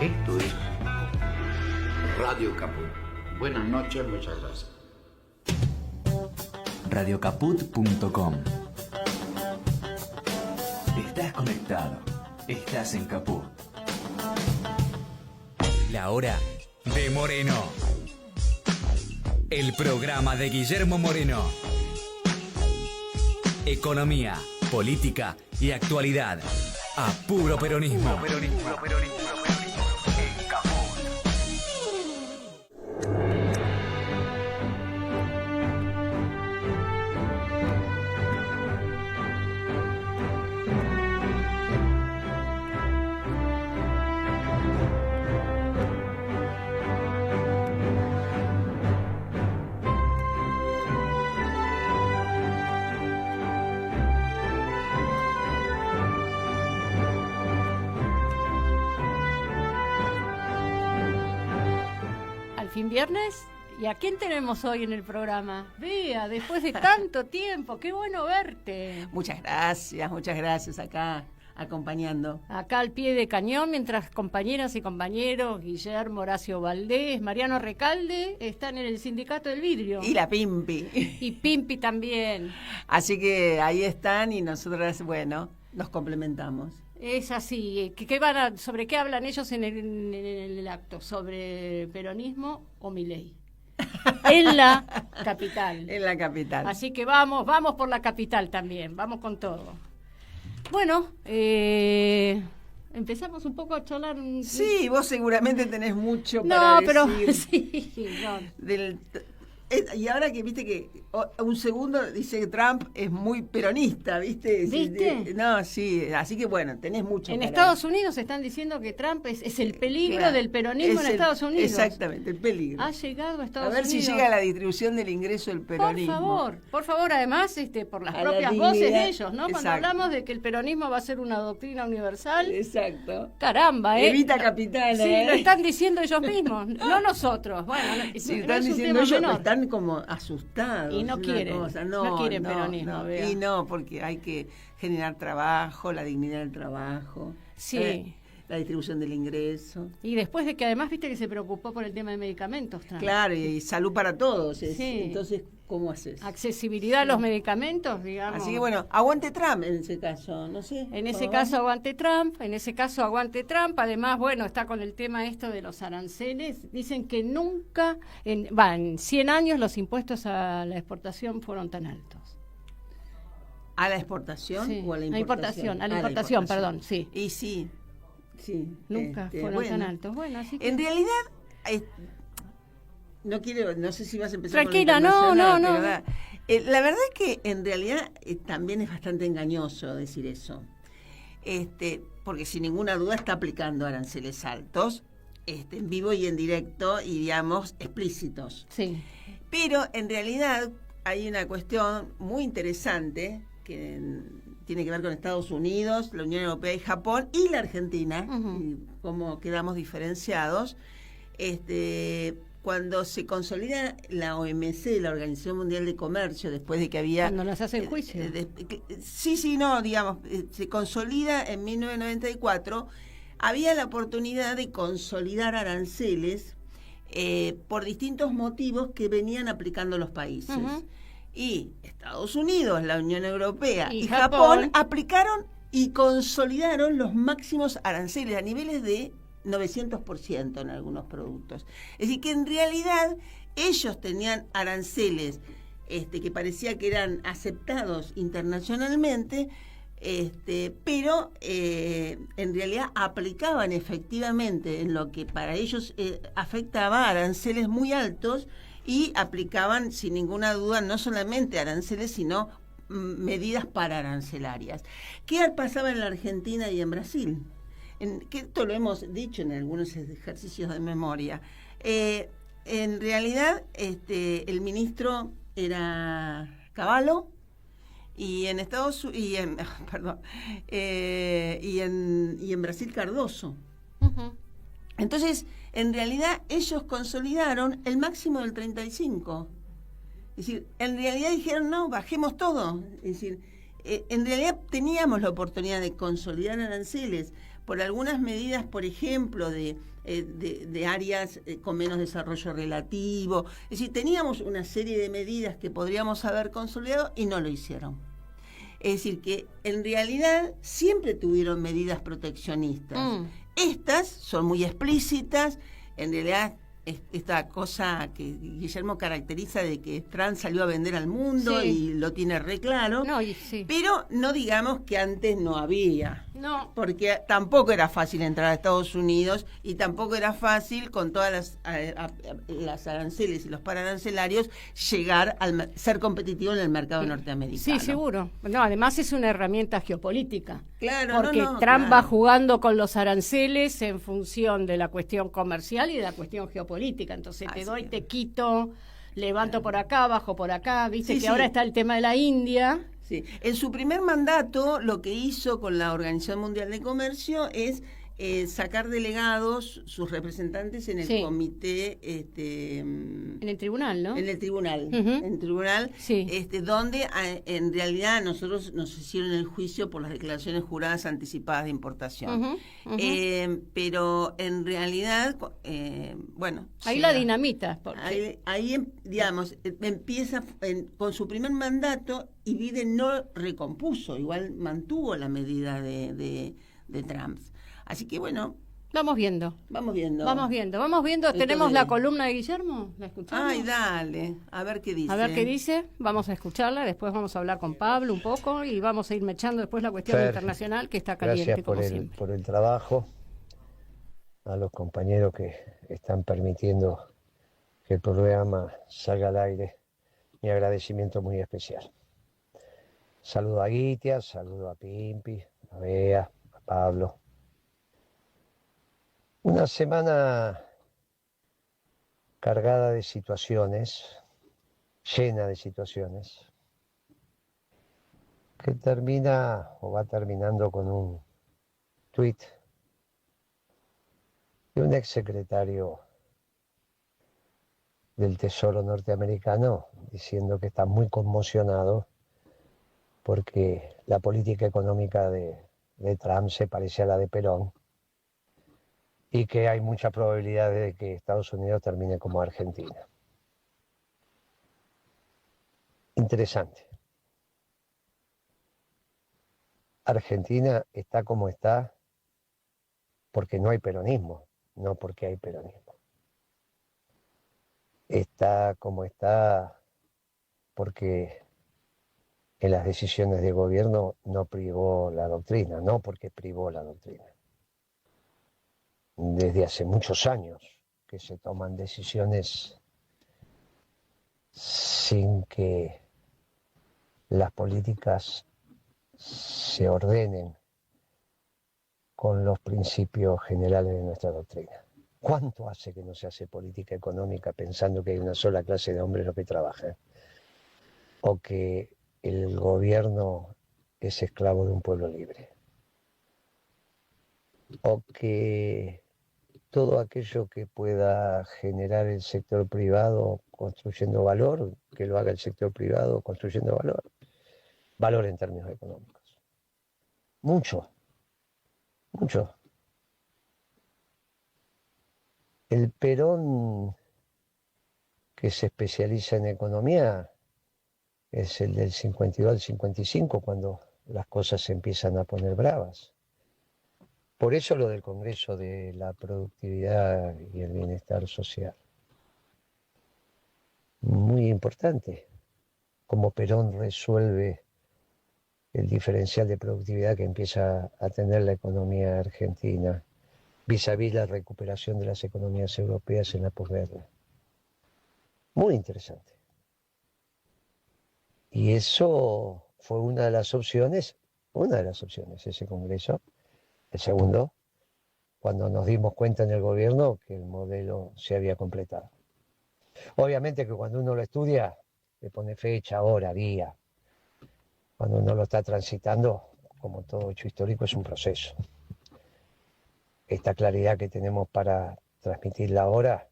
Esto es Radio Caput. Buenas noches, muchas gracias. Radiocaput.com. Estás conectado. Estás en Caput. La hora de Moreno. El programa de Guillermo Moreno. Economía, política y actualidad. A puro peronismo. En Caput. Fin viernes. ¿Y a quién tenemos hoy en el programa? Bea, después de tanto tiempo, qué bueno verte. Muchas gracias acá acompañando. Acá al pie de cañón, mientras compañeras y compañeros, Guillermo Horacio Valdés, Mariano Recalde, están en el Sindicato del Vidrio. Y la Pimpi. Y Pimpi también. Así que ahí están y nosotras, bueno, nos complementamos. Es así. ¿Sobre qué hablan ellos en el acto? ¿Sobre peronismo o Milei? En la capital. En la capital. Así que vamos por la capital también, vamos con todo. Bueno, empezamos un poco a charlar. Sí, vos seguramente tenés mucho para decir. Pero sí, y ahora que viste que un segundo dice que Trump es muy peronista, ¿viste? ¿Viste? No, sí, así que bueno, tenés mucho. En Estados Unidos están diciendo que Trump es el peligro del peronismo en Estados Unidos. Exactamente, el peligro. Ha llegado a Estados Unidos. A ver si llega la distribución del ingreso del peronismo. Por favor, además, por las propias voces de ellos, ¿no? Cuando hablamos de que el peronismo va a ser una doctrina universal. Exacto. Caramba, Evita capital, Sí, lo están diciendo ellos mismos, no nosotros. Bueno, sí, están diciendo ellos, están como asustados. Y no quieren, no quieren peronismo. No. Y no, porque hay que generar trabajo, la dignidad del trabajo. Sí. La distribución del ingreso. Y después de que además, viste que se preocupó por el tema de medicamentos. Trump. Claro, y salud para todos. Sí. Entonces, ¿cómo haces? Accesibilidad a los medicamentos, digamos. Así que bueno, aguante Trump en ese caso, no sé. En ese caso aguante Trump, Además, bueno, está con el tema esto de los aranceles. Dicen que nunca, en 100 años, los impuestos a la exportación fueron tan altos. ¿A la exportación o a la importación? A la importación, perdón, sí. Y sí. Nunca fueron tan altos. Bueno, así que... En realidad, no sé si vas a empezar. Tranquila, con lo no. La verdad es que en realidad también es bastante engañoso decir eso. Porque sin ninguna duda está aplicando aranceles altos, en vivo y en directo, y digamos, explícitos. Sí. Pero en realidad hay una cuestión muy interesante que tiene que ver con Estados Unidos, la Unión Europea y Japón y la Argentina, y cómo quedamos diferenciados. Cuando se consolida la OMC, la Organización Mundial de Comercio, después de que había... Cuando las hacen juicio. Se consolida en 1994, había la oportunidad de consolidar aranceles por distintos motivos que venían aplicando los países. Y Estados Unidos, la Unión Europea y Japón aplicaron y consolidaron los máximos aranceles a niveles de 900% en algunos productos. Es decir, que en realidad ellos tenían aranceles que parecía que eran aceptados internacionalmente, pero en realidad aplicaban efectivamente en lo que para ellos afectaba aranceles muy altos, y aplicaban sin ninguna duda no solamente aranceles, sino medidas pararancelarias. ¿Qué pasaba en la Argentina y en Brasil? Que esto lo hemos dicho en algunos ejercicios de memoria. En realidad, el ministro era Cavallo, y en en Brasil Cardoso. Entonces, en realidad, ellos consolidaron el máximo del 35. Es decir, en realidad dijeron, no, bajemos todo. Es decir, en realidad teníamos la oportunidad de consolidar aranceles por algunas medidas, por ejemplo, de áreas con menos desarrollo relativo. Es decir, teníamos una serie de medidas que podríamos haber consolidado y no lo hicieron. Es decir, que en realidad siempre tuvieron medidas proteccionistas. Estas son muy explícitas, en realidad esta cosa que Guillermo caracteriza de que Trump salió a vender al mundo y lo tiene re claro, pero no digamos que antes no había, porque tampoco era fácil entrar a Estados Unidos y tampoco era fácil con todas las aranceles y los pararancelarios llegar ser competitivo en el mercado norteamericano. Sí, seguro. No, además es una herramienta geopolítica. Claro, porque Trump va jugando con los aranceles en función de la cuestión comercial y de la cuestión geopolítica. Entonces te doy, te quito, levanto por acá, bajo por acá. Viste que ahora está el tema de la India. Sí. En su primer mandato, lo que hizo con la Organización Mundial de Comercio es sacar delegados, sus representantes en el comité, en el tribunal, ¿no? En el tribunal, donde en realidad nosotros nos hicieron el juicio por las declaraciones juradas anticipadas de importación. Pero en realidad, bueno... Ahí la dinamita. Ahí digamos, empieza con su primer mandato y Biden no recompuso, igual mantuvo la medida de Trump. Así que bueno, vamos viendo. ¿Tenemos la columna de Guillermo? ¿La escuchamos? Ay, dale, a ver qué dice. A ver qué dice, vamos a escucharla, después vamos a hablar con Pablo un poco y vamos a ir mechando después la cuestión internacional que está caliente como siempre. Por el trabajo, a los compañeros que están permitiendo que el programa salga al aire, mi agradecimiento muy especial. Saludo a Guitia, saludo a Pimpi, a Bea, a Pablo. Una semana cargada de situaciones, llena de situaciones, que termina o va terminando con un tuit de un exsecretario del Tesoro norteamericano diciendo que está muy conmocionado porque la política económica de Trump se parece a la de Perón y que hay mucha probabilidad de que Estados Unidos termine como Argentina. Interesante. Argentina está como está porque no hay peronismo, no porque hay peronismo. Está como está porque en las decisiones de gobierno no privó la doctrina, no porque privó la doctrina. Desde hace muchos años que se toman decisiones sin que las políticas se ordenen con los principios generales de nuestra doctrina. ¿Cuánto hace que no se hace política económica pensando que hay una sola clase de hombres los que trabajan? O que el gobierno es esclavo de un pueblo libre. O que todo aquello que pueda generar el sector privado construyendo valor, que lo haga el sector privado construyendo valor. Valor en términos económicos. Mucho. El Perón que se especializa en economía es el del 52 al 55, cuando las cosas se empiezan a poner bravas. Por eso lo del Congreso de la Productividad y el Bienestar Social. Muy importante, cómo Perón resuelve el diferencial de productividad que empieza a tener la economía argentina, vis a vis la recuperación de las economías europeas en la posguerra. Muy interesante. Y eso fue una de las opciones, ese Congreso. El segundo, cuando nos dimos cuenta en el gobierno que el modelo se había completado. Obviamente que cuando uno lo estudia, le pone fecha, hora, día. Cuando uno lo está transitando, como todo hecho histórico, es un proceso. Esta claridad que tenemos para transmitirla ahora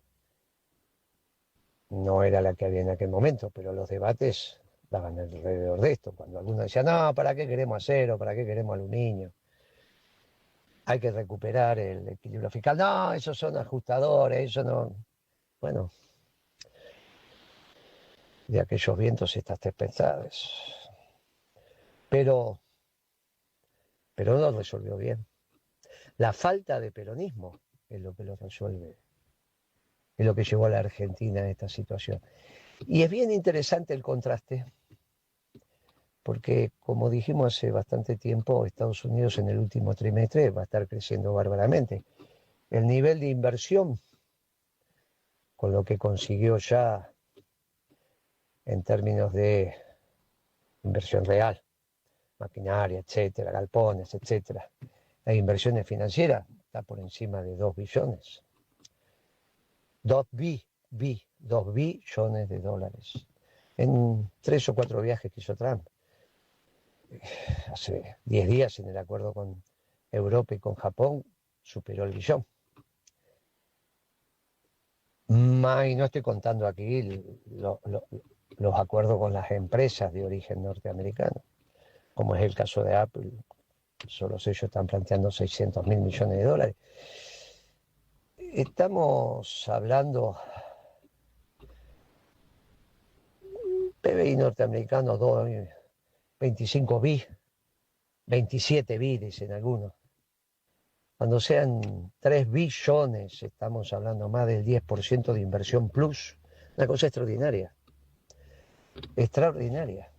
no era la que había en aquel momento, pero los debates hablaban alrededor de esto, cuando algunos decían, no, ¿para qué queremos acero? ¿Para qué queremos aluminio? Hay que recuperar el equilibrio fiscal. No, esos son ajustadores, eso no. Bueno, de aquellos vientos estas tempestades. Pero no lo resolvió bien. La falta de peronismo es lo que lo resuelve, es lo que llevó a la Argentina a esta situación. Y es bien interesante el contraste, porque como dijimos hace bastante tiempo, Estados Unidos en el último trimestre va a estar creciendo bárbaramente. El nivel de inversión, con lo que consiguió ya en términos de inversión real, maquinaria, etcétera, galpones, etcétera, las inversiones financieras está por encima de 2 billones. 2 billones de dólares. En 3 o 4 viajes que hizo Trump. Hace 10 días en el acuerdo con Europa y con Japón superó el billón. Y no estoy contando aquí los acuerdos con las empresas de origen norteamericano, como es el caso de Apple. Solo ellos están planteando 600.000 millones de dólares. Estamos hablando PBI norteamericano 25 bi, 27 bi, dicen algunos. Cuando sean 3 billones, estamos hablando más del 10% de inversión plus. Una cosa extraordinaria. Extraordinaria.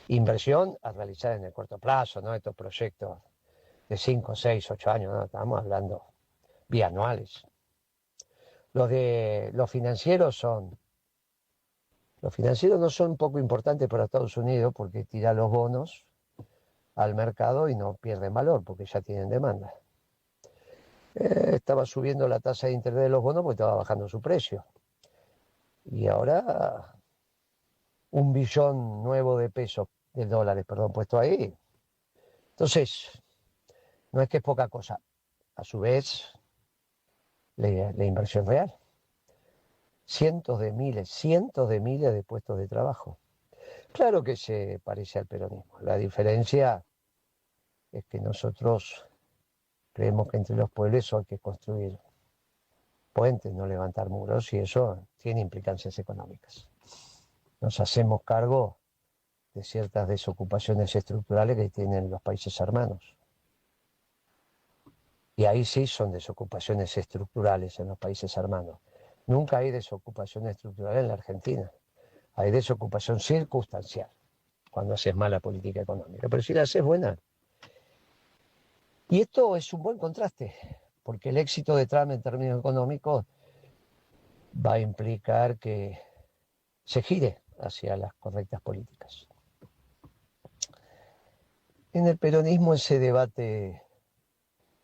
Inversión a realizar en el corto plazo, ¿no? Estos proyectos de 5, 6, 8 años, ¿no? Estamos hablando bianuales. Los financieros no son poco importantes para Estados Unidos porque tiran los bonos al mercado y no pierden valor porque ya tienen demanda. Estaba subiendo la tasa de interés de los bonos porque estaba bajando su precio. Y ahora 1 billón nuevo de pesos, de dólares, perdón, puesto ahí. Entonces, no es que es poca cosa. A su vez, la inversión real. Cientos de miles de puestos de trabajo. Claro que se parece al peronismo. La diferencia es que nosotros creemos que entre los pueblos hay que construir puentes, no levantar muros, y eso tiene implicancias económicas. Nos hacemos cargo de ciertas desocupaciones estructurales que tienen los países hermanos. Y ahí sí son desocupaciones estructurales en los países hermanos. Nunca hay desocupación estructural en la Argentina. Hay desocupación circunstancial cuando haces mala política económica. Pero si la haces buena. Y esto es un buen contraste, porque el éxito de Trump en términos económicos va a implicar que se gire hacia las correctas políticas. En el peronismo ese debate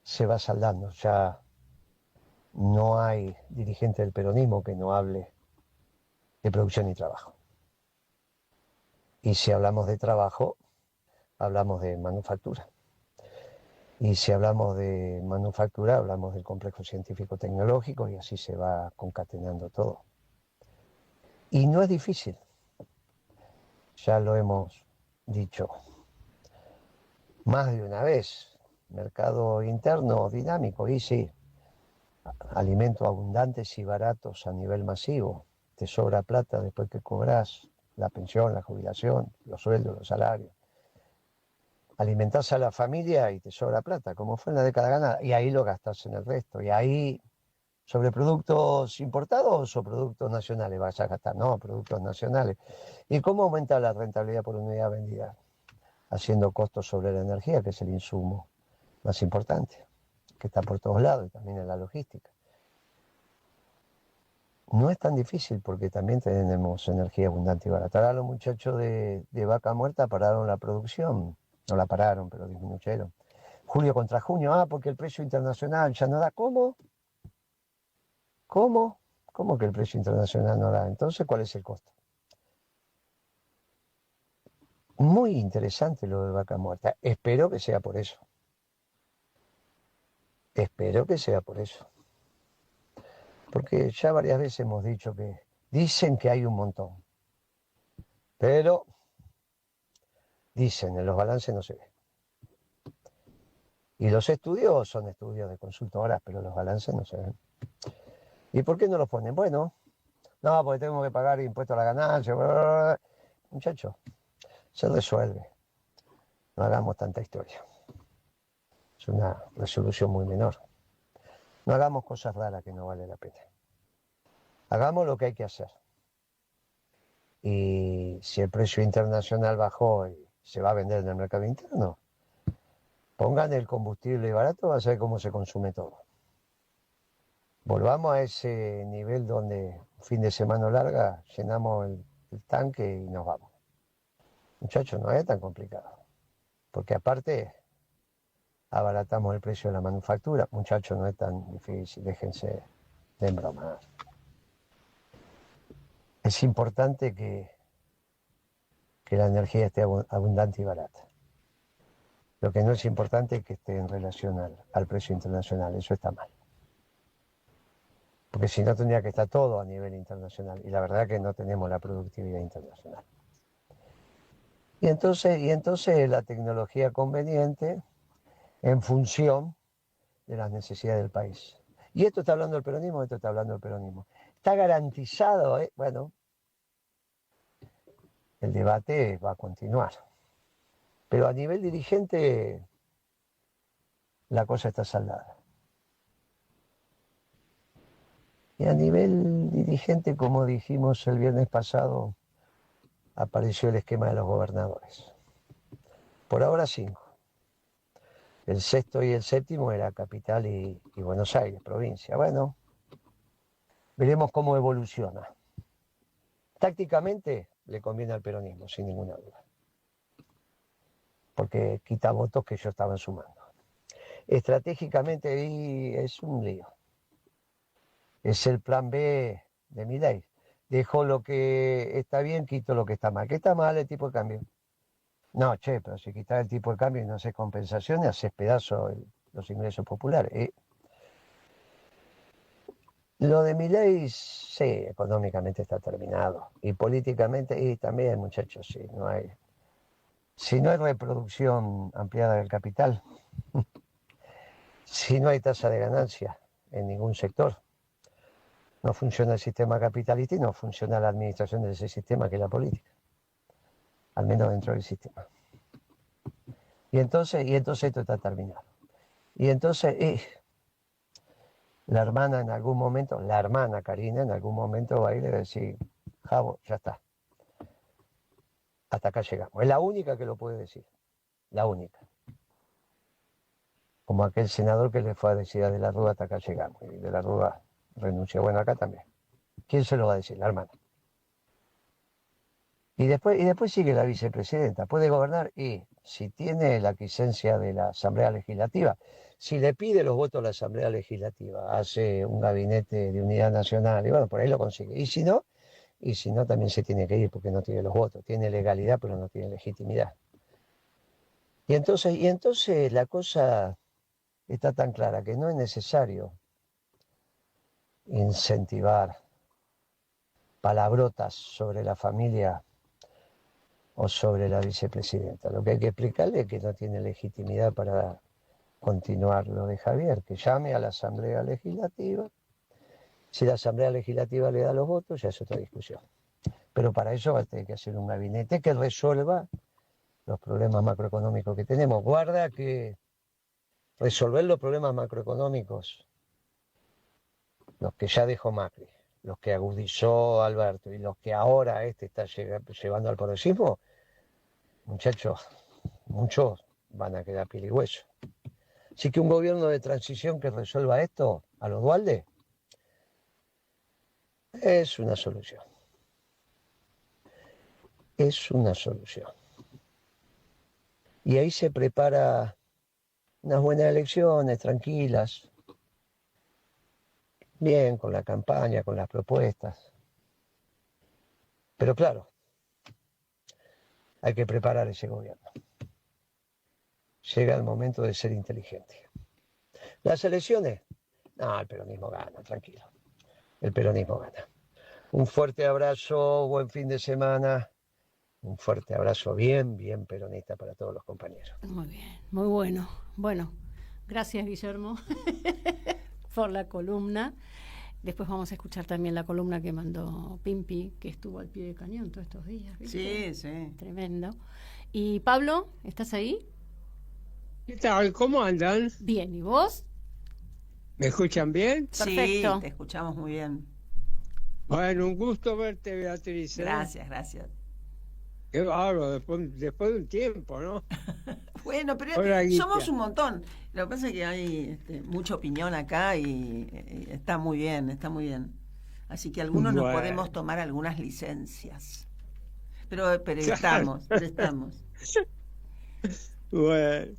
se va saldando. Ya no hay dirigente del peronismo que no hable de producción y trabajo. Y si hablamos de trabajo, hablamos de manufactura. Y si hablamos de manufactura, hablamos del complejo científico-tecnológico y así se va concatenando todo. Y no es difícil, ya lo hemos dicho más de una vez. Mercado interno dinámico, y sí, alimentos abundantes y baratos a nivel masivo. Te sobra plata después que cobras la pensión, la jubilación, los sueldos, los salarios. Alimentás a la familia y te sobra plata, como fue en la década ganada, y ahí lo gastás en el resto. Y ahí, sobre productos importados o productos nacionales vas a gastar, no, productos nacionales. ¿Y cómo aumenta la rentabilidad por unidad vendida? Haciendo costos sobre la energía, que es el insumo más importante, que está por todos lados y también en la logística. No es tan difícil porque también tenemos energía abundante y barata. Ahora los muchachos de Vaca Muerta pararon la producción. No la pararon, pero disminuyeron. Julio contra junio, porque el precio internacional ya no da. ¿Cómo? ¿Cómo? ¿Cómo que el precio internacional no da? Entonces, ¿cuál es el costo? Muy interesante lo de Vaca Muerta. Espero que sea por eso. Espero que sea por eso. Porque ya varias veces hemos dicho que dicen que hay un montón. Pero, dicen, en los balances no se ve. Y los estudios son estudios de consultoras, pero los balances no se ven. ¿Y por qué no los ponen? Bueno, no, porque tengo que pagar impuestos a la ganancia. Bla, bla, bla. Muchachos, se resuelve. No hagamos tanta historia. Es una resolución muy menor. No hagamos cosas raras que no vale la pena. Hagamos lo que hay que hacer. Y si el precio internacional bajó y se va a vender en el mercado interno, pongan el combustible barato, va a ser cómo se consume todo. Volvamos a ese nivel donde un fin de semana larga llenamos el tanque y nos vamos. Muchachos, no es tan complicado. Porque aparte abaratamos el precio de la manufactura. Muchachos, no es tan difícil, déjense de embromar. Es importante que la energía esté abundante y barata. Lo que no es importante es que esté en relación al precio internacional, eso está mal. Porque si no tendría que estar todo a nivel internacional, y la verdad que no tenemos la productividad internacional. Y entonces la tecnología conveniente en función de las necesidades del país. Y esto está hablando del peronismo, esto está hablando del peronismo. Está garantizado, bueno, el debate va a continuar. Pero a nivel dirigente la cosa está saldada. Y a nivel dirigente, como dijimos el viernes pasado, apareció el esquema de los gobernadores. Por ahora 5. El sexto y el séptimo era Capital y Buenos Aires, provincia. Bueno, veremos cómo evoluciona. Tácticamente le conviene al peronismo, sin ninguna duda. Porque quita votos que ellos estaban sumando. Estratégicamente es un lío. Es el plan B de Milei. Dejo lo que está bien, quito lo que está mal. ¿Qué está mal? El tipo de cambio. No, pero si quitas el tipo de cambio y no haces compensaciones, haces pedazos los ingresos populares. Lo de Milei, sí, económicamente está terminado. Y políticamente, y también, muchachos, sí, si no hay reproducción ampliada del capital, si no hay tasa de ganancia en ningún sector, no funciona el sistema capitalista y no funciona la administración de ese sistema que es la política, al menos dentro del sistema. Y entonces esto está terminado. Y entonces la hermana en algún momento, la hermana Karina en algún momento va a ir y va a decir, Javo, ya está. Hasta acá llegamos. Es la única que lo puede decir. La única. Como aquel senador que le fue a decir a De la Rúa, hasta acá llegamos. Y De la Rúa renunció. Bueno, acá también. ¿Quién se lo va a decir? La hermana. Y después sigue la vicepresidenta. Puede gobernar y si tiene la quiescencia de la Asamblea Legislativa, si le pide los votos a la Asamblea Legislativa, hace un gabinete de unidad nacional y bueno, por ahí lo consigue. Y si no también se tiene que ir porque no tiene los votos. Tiene legalidad pero no tiene legitimidad. Y entonces la cosa está tan clara que no es necesario incentivar palabrotas sobre la familia o sobre la vicepresidenta. Lo que hay que explicarle es que no tiene legitimidad para continuar lo de Javier, que llame a la Asamblea Legislativa. Si la Asamblea Legislativa le da los votos, ya es otra discusión. Pero para eso va a tener que hacer un gabinete que resuelva los problemas macroeconómicos que tenemos. Guarda que resolver los problemas macroeconómicos, los que ya dejó Macri, los que agudizó Alberto y los que ahora está llevando al progresismo, muchachos, muchos van a quedar piel y hueso. Así que un gobierno de transición que resuelva esto a los Duhalde es una solución. Es una solución. Y ahí se prepara unas buenas elecciones, tranquilas, bien, con la campaña, con las propuestas. Pero claro, hay que preparar ese gobierno. Llega el momento de ser inteligente. Las elecciones, no, el peronismo gana, tranquilo. El peronismo gana. Un fuerte abrazo, buen fin de semana Un fuerte abrazo bien peronista para todos los compañeros. Muy bien, muy bueno. Bueno, gracias Guillermo por la columna. Después vamos a escuchar también la columna que mandó Pimpi, que estuvo al pie del cañón todos estos días, ¿viste? Sí. Tremendo. Y Pablo, ¿estás ahí? ¿Qué tal? ¿Cómo andan? Bien, ¿y vos? ¿Me escuchan bien? Perfecto. Sí, te escuchamos muy bien. Bueno, un gusto verte, Beatriz. Gracias. Qué bárbaro, después de un tiempo, ¿no? Bueno, pero Hola, Guita. somos un montón. Lo que pasa es que hay mucha opinión acá y está muy bien. Así que algunos nos Bueno. podemos tomar algunas licencias. Pero Claro. estamos. Bueno,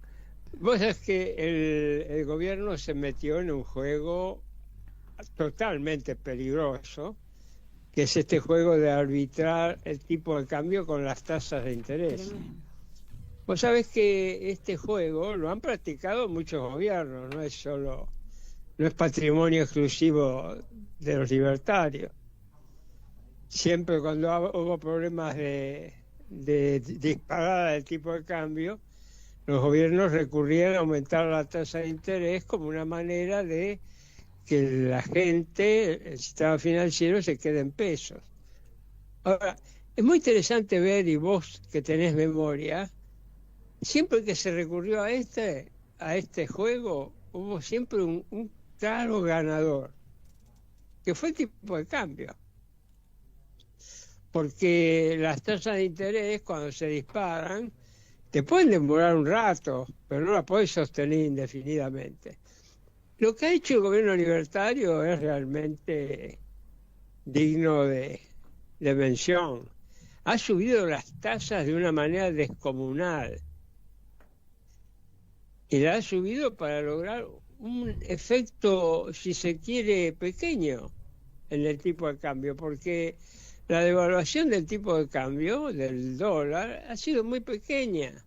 vos sabés que el gobierno se metió en un juego totalmente peligroso, que es este juego de arbitrar el tipo de cambio con las tasas de interés. Vos sabés que este juego lo han practicado muchos gobiernos, no es patrimonio exclusivo de los libertarios. Siempre cuando hubo problemas de disparada del tipo de cambio, los gobiernos recurrían a aumentar la tasa de interés como una manera de que la gente, el sistema financiero, se quede en pesos. Ahora, es muy interesante ver, y vos que tenés memoria, siempre que se recurrió a este juego, hubo siempre un claro ganador, que fue el tipo de cambio. Porque las tasas de interés, cuando se disparan, te pueden demorar un rato, pero no la puedes sostener indefinidamente. Lo que ha hecho el gobierno libertario es realmente digno de mención. Ha subido las tasas de una manera descomunal. Y la ha subido para lograr un efecto, si se quiere, pequeño en el tipo de cambio, porque la devaluación del tipo de cambio, del dólar, ha sido muy pequeña.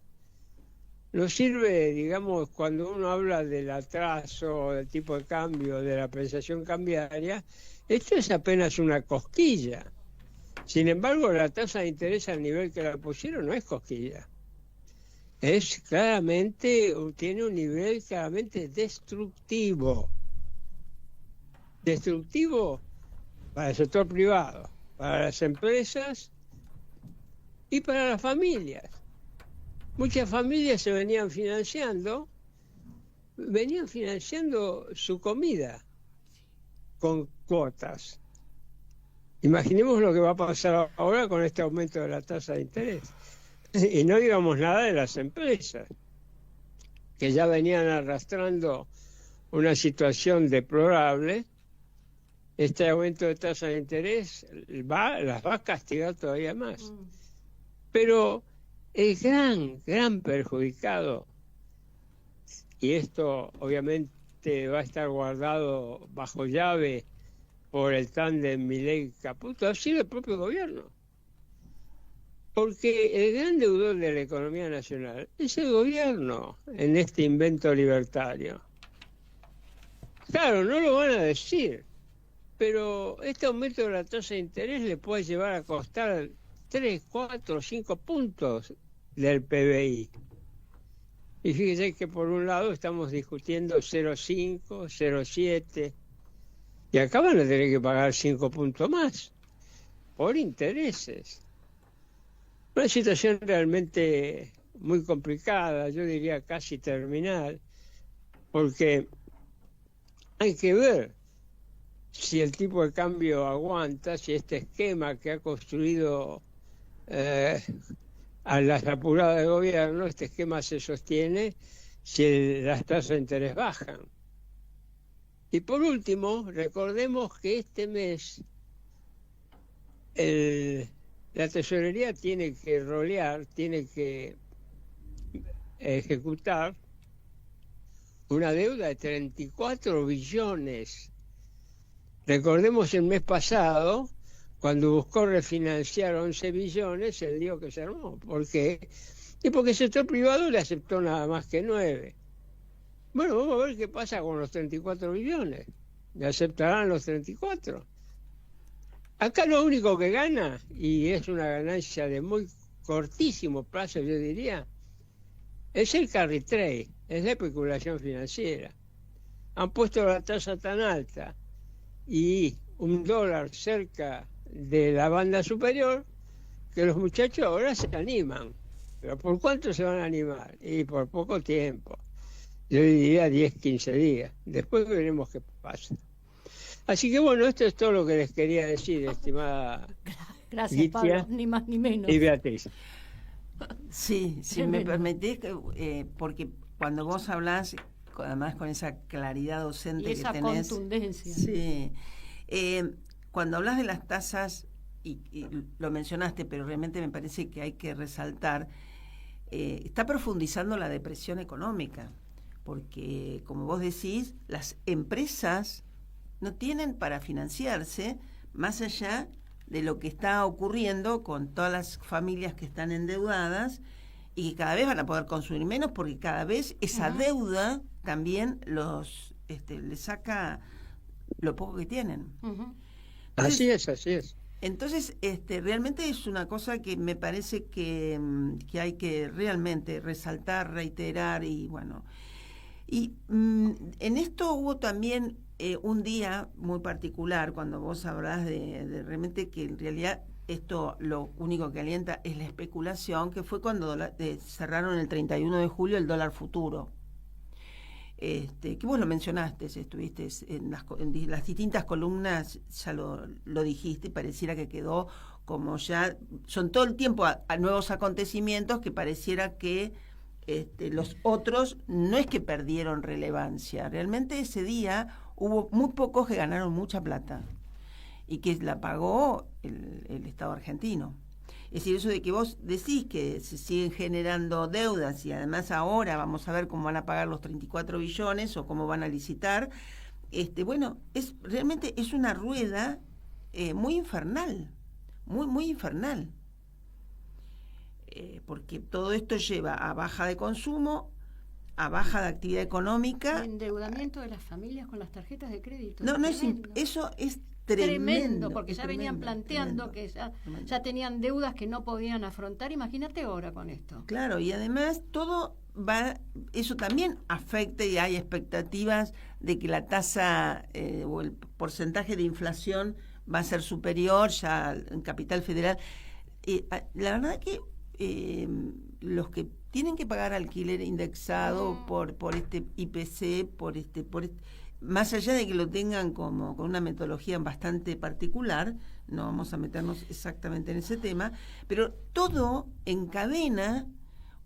Nos sirve, digamos, cuando uno habla del atraso, del tipo de cambio, de la apreciación cambiaria, esto es apenas una cosquilla. Sin embargo, la tasa de interés al nivel que la pusieron no es cosquilla. Es claramente, tiene un nivel claramente destructivo. Destructivo para el sector privado, para las empresas y para las familias. Muchas familias se venían financiando su comida con cuotas. Imaginemos lo que va a pasar ahora con este aumento de la tasa de interés. Y no digamos nada de las empresas, que ya venían arrastrando una situación deplorable. Este aumento de tasa de interés las va a castigar todavía más. Pero el gran perjudicado, y esto obviamente va a estar guardado bajo llave por el tándem Milei-Caputo, ha sido el propio gobierno. Porque el gran deudor de la economía nacional es el gobierno en este invento libertario. Claro, no lo van a decir, pero este aumento de la tasa de interés le puede llevar a costar 3, 4, 5 puntos del PBI. Y fíjese que por un lado estamos discutiendo 0,5, 0,7, y acá van a tener que pagar 5 puntos más por intereses. Una situación realmente muy complicada, yo diría casi terminal, porque hay que ver si el tipo de cambio aguanta, si este esquema que ha construido a las apuradas del gobierno, este esquema se sostiene si las tasas de interés bajan. Y por último, recordemos que este mes la tesorería tiene que rolear, tiene que ejecutar una deuda de 34 billones. Recordemos el mes pasado, cuando buscó refinanciar 11 billones, el lío que se armó. ¿Por qué? Y porque el sector privado le aceptó nada más que 9. Bueno, vamos a ver qué pasa con los 34 billones. ¿Le aceptarán los 34? Acá lo único que gana, y es una ganancia de muy cortísimo plazo, yo diría, es el carry trade, es la especulación financiera. Han puesto la tasa tan alta y un dólar cerca de la banda superior que los muchachos ahora se animan. ¿Pero por cuánto se van a animar? Y por poco tiempo. Yo diría 10, 15 días. Después veremos qué pasa. Así que bueno, esto es todo lo que les quería decir, estimada Gracias, Gitia Pablo, ni más ni menos. y Beatriz. Sí, si me permitís, porque cuando vos hablás, además con esa claridad docente Y esa que tenés, contundencia. sí, cuando hablas de las tasas, y lo mencionaste, pero realmente me parece que hay que resaltar, está profundizando la depresión económica, porque como vos decís, las empresas no tienen para financiarse más allá de lo que está ocurriendo con todas las familias que están endeudadas y que cada vez van a poder consumir menos porque cada vez esa deuda también les saca lo poco que tienen. Así es, así es. Entonces, realmente es una cosa que me parece que hay que realmente resaltar, reiterar y bueno. Y en esto hubo también un día muy particular cuando vos hablás de realmente que en realidad esto lo único que alienta es la especulación, que fue cuando cerraron el 31 de julio el dólar futuro. Que vos lo mencionaste, estuviste en las distintas columnas, ya lo dijiste, pareciera que quedó como ya, son todo el tiempo a nuevos acontecimientos que pareciera que los otros no es que perdieron relevancia, realmente ese día hubo muy pocos que ganaron mucha plata y que la pagó el Estado argentino. Es decir, eso de que vos decís que se siguen generando deudas y además ahora vamos a ver cómo van a pagar los 34 billones o cómo van a licitar, bueno, realmente es una rueda muy infernal, muy infernal. Porque todo esto lleva a baja de consumo, a baja de actividad económica. El endeudamiento de las familias con las tarjetas de crédito. No, eso es tremendo. Porque ya venían planteando que ya tenían deudas que no podían afrontar. Imagínate ahora con esto. Claro, y además eso también afecta y hay expectativas de que la tasa o el porcentaje de inflación va a ser superior ya en Capital Federal. La verdad que los que tienen que pagar alquiler indexado por este IPC, más allá de que lo tengan como con una metodología bastante particular, no vamos a meternos exactamente en ese tema, pero todo encadena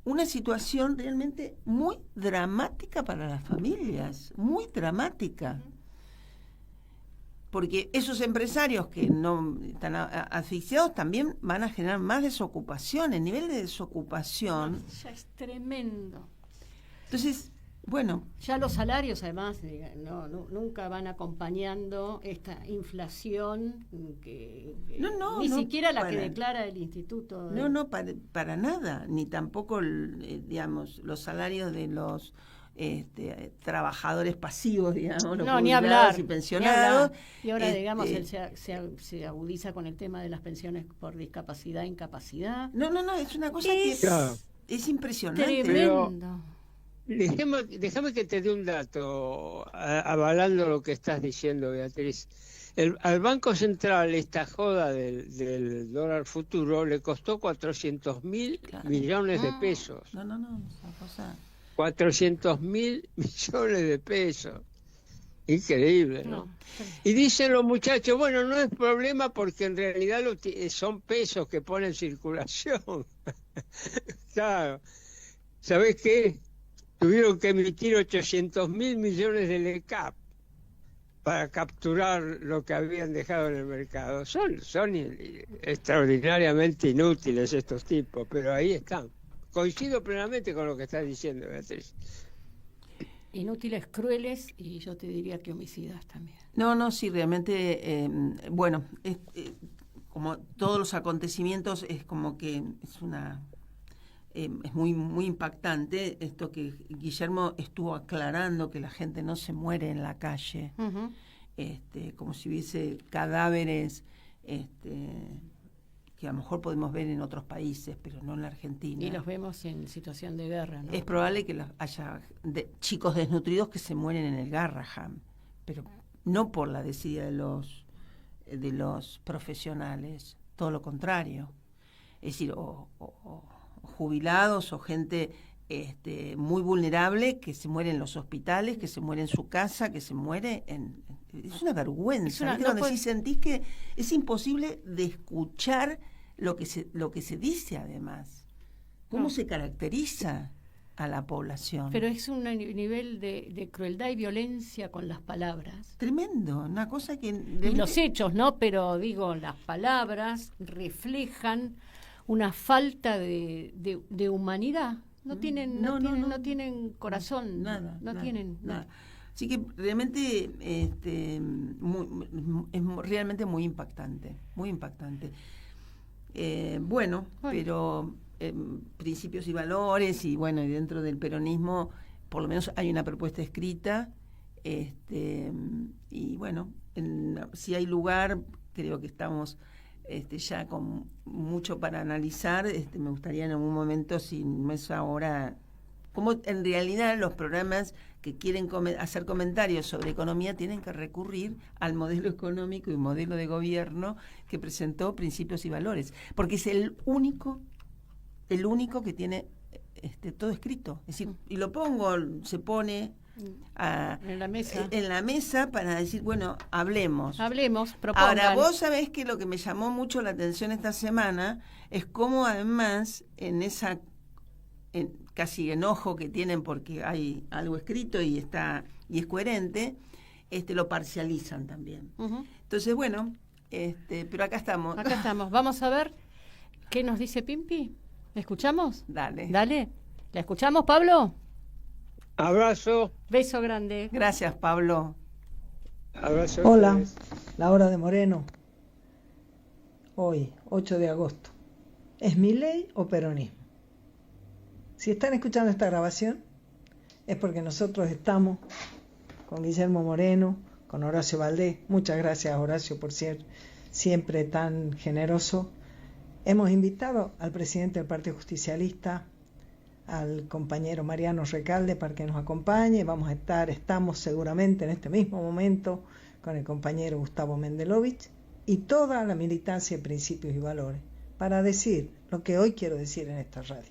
una situación realmente muy dramática para las familias, muy dramática. Porque esos empresarios que no están asfixiados también van a generar más desocupación. El nivel de desocupación ya es tremendo. Entonces, bueno, ya los salarios además nunca van acompañando esta inflación que ni siquiera la que declara el instituto. No, para nada, ni tampoco digamos los salarios de los trabajadores pasivos, digamos, los ni hablar, y pensionados. Y ahora, digamos, él se agudiza con el tema de las pensiones por discapacidad e incapacidad. No, es una cosa que es impresionante. Tremendo. Déjame que te dé un dato avalando lo que estás diciendo, Beatriz. Al Banco Central esta joda del dólar futuro le costó 400.000 millones de pesos. No, esa cosa... 400.000 millones de pesos. Increíble, ¿no? Y dicen los muchachos, bueno, no es problema porque en realidad son pesos que ponen en circulación. Claro. ¿Sabés qué? Tuvieron que emitir 800.000 millones de LECAP para capturar lo que habían dejado en el mercado. Son extraordinariamente inútiles estos tipos, pero ahí están. Coincido plenamente con lo que estás diciendo, Beatriz. Inútiles, crueles y yo te diría que homicidas también. No, sí, realmente, bueno, como todos los acontecimientos, es como que es muy impactante esto que Guillermo estuvo aclarando, que la gente no se muere en la calle, como si hubiese cadáveres que a lo mejor podemos ver en otros países, pero no en la Argentina. Y los vemos en situación de guerra, ¿no? Es probable que haya chicos desnutridos que se mueren en el Garrahan, pero no por la desidia de los profesionales, todo lo contrario. Es decir, o jubilados o gente muy vulnerable que se muere en los hospitales, que se muere en su casa, que se muere es una vergüenza. ¿Viste? Cuando sentís que es imposible de escuchar lo que se dice, además. ¿Cómo se caracteriza a la población? Pero es un nivel de crueldad y violencia con las palabras. Tremendo, una cosa que... Y los hechos, ¿no? Pero digo, las palabras reflejan una falta de humanidad. No tienen corazón. Nada. Tienen nada. Así que realmente es realmente muy impactante, muy impactante. Bueno, pero principios y valores y bueno, y dentro del peronismo por lo menos hay una propuesta escrita, y bueno, si hay lugar, creo que estamos ya con mucho para analizar. Me gustaría en algún momento, si no es ahora, como en realidad los programas que quieren hacer comentarios sobre economía tienen que recurrir al modelo económico y modelo de gobierno que presentó Principios y Valores, porque es el único que tiene todo escrito. Es decir, y se pone en la mesa para decir, bueno, hablemos, propongan. Ahora, vos sabés que lo que me llamó mucho la atención esta semana es cómo además en casi enojo que tienen porque hay algo escrito y es coherente, lo parcializan también. Uh-huh. Entonces, bueno, pero acá estamos. Acá estamos. Vamos a ver qué nos dice Pimpi. ¿La escuchamos? Dale. ¿La escuchamos, Pablo? Abrazo. Beso grande. Gracias, Pablo. Abrazo. Hola, la hora de Moreno. Hoy, 8 de agosto. ¿Es Milei o peronismo? Si están escuchando esta grabación, es porque nosotros estamos con Guillermo Moreno, con Horacio Valdés. Muchas gracias, Horacio, por ser siempre tan generoso. Hemos invitado al presidente del Partido Justicialista, al compañero Mariano Recalde, para que nos acompañe. Estamos seguramente en este mismo momento con el compañero Gustavo Mendelovich y toda la militancia de Principios y Valores, para decir lo que hoy quiero decir en esta radio,